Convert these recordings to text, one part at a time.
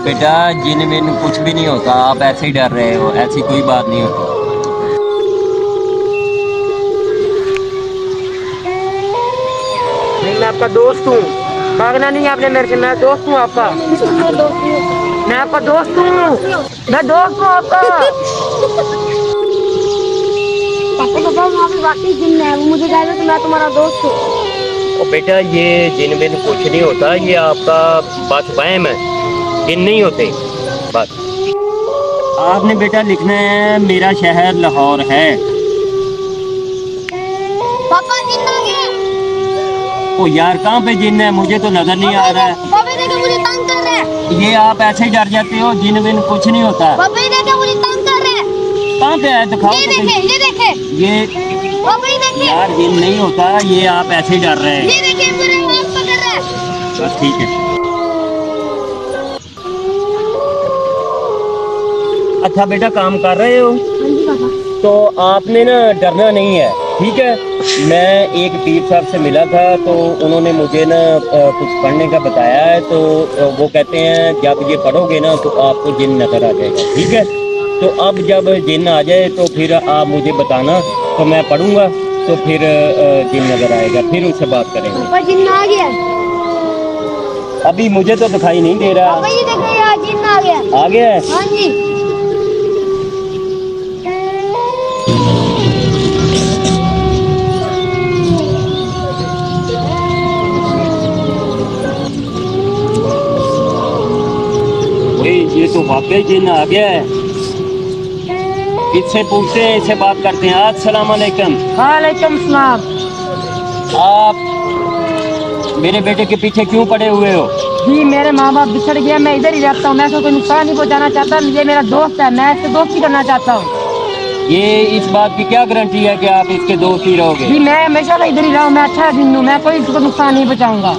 बेटा जिन में कुछ भी नहीं होता, आप ऐसे ही डर रहे हो, ऐसी कोई बात नहीं होती। नहीं, मैं आपका दोस्त हूँ। भागना नहीं आपने मेरे से, मैं दोस्त हूँ आपका। मैं आपका दोस्त हूँ। मैं दोस्त हूँ आपका। पापा पापा वहाँ पे वाकई जिन है, वो मुझे कह रहे थे मैं तुम्हारा दोस्त हूँ। और बेटा ये जिन बिन कुछ नहीं होता, ये आपका बस वहम है, जिन नहीं होते बस। आपने बेटा लिखना है मेरा शहर लाहौर है। पापा जिन आ गया। ओ यार कहाँ पे जिन है, मुझे तो नजर नहीं आ रहा है। पापा देखो मुझे तंग कर रहा है। ये आप ऐसे ही डर जाते हो, जिन बिन कुछ नहीं होता। पापा देखो मुझे तंग कर रहा है। कहाँ पे है, दिखाओ ये तो देखे, सही। ये देखे। ये पापा ये देखे। यार जिन नहीं होता, ये आप ऐसे ही डर रहे हैं। ये देखे मेरे हाथ पकड़ रहा है। बस ठीक है। अच्छा बेटा काम कर रहे हो, हाँ जी पापा। तो आपने ना डरना नहीं है, ठीक है। मैं एक पीर साहब से मिला था, तो उन्होंने मुझे ना कुछ पढ़ने का बताया है, तो वो कहते हैं जब ये पढ़ोगे ना तो आपको जिन नजर आ जाएगा, ठीक है। तो अब जब जिन आ जाए तो फिर आप मुझे बताना, तो मैं पढ़ूंगा, तो फिर जिन नजर आएगा, फिर उससे बात करेंगे। पापा जिन आ गया। अभी मुझे तो दिखाई नहीं दे पापा रहा। ये देखे यार जिन आ गया। आ गया है। हाँ जी। वही, ये तो वाकई जिन आ गया है। इससे पूछते हैं, इससे बात करते हैं। अस्सलाम वालेकुम। वालेकुम सलाम। आप मेरे बेटे के पीछे क्यों पड़े हुए हो? जी मेरे माँ बाप बिछड़ गए, मैं इधर ही रहता हूँ। मैं इसको कोई नुकसान नहीं पहुँचाना चाहता। ये मेरा दोस्त है, मैं इससे दोस्ती करना चाहता हूँ। ये इस बात की क्या गारंटी है कि आप इसके दोस्त ही रहोगे? जी मैं हमेशा से इधर ही रहा हूँ। मैं अच्छा दिन हूँ, मैं कोई इसको नुकसान नहीं पहुँचाऊंगा।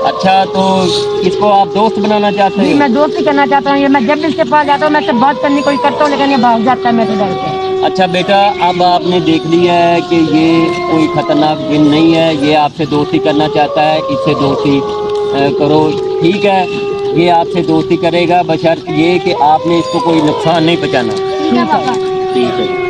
अच्छा, तो इसको आप दोस्त बनाना चाहते जी हो? मैं दोस्ती करना चाहता हूँ। ये मैं जब भी इसके पास जाता हूँ, मैं इससे बात करने की कोशिश करता हूँ, लेकिन ये भाग जाता है मेरे से डर के। अच्छा बेटा, अब आपने देख लिया है कि ये कोई खतरनाक जिन नहीं है, ये आपसे दोस्ती करना चाहता है, इससे दोस्ती करो, ठीक है। ये आपसे दोस्ती करेगा बशर्त ये कि आपने इसको कोई नुकसान नहीं पहुंचाना। ठीक है पापा। ठीक है।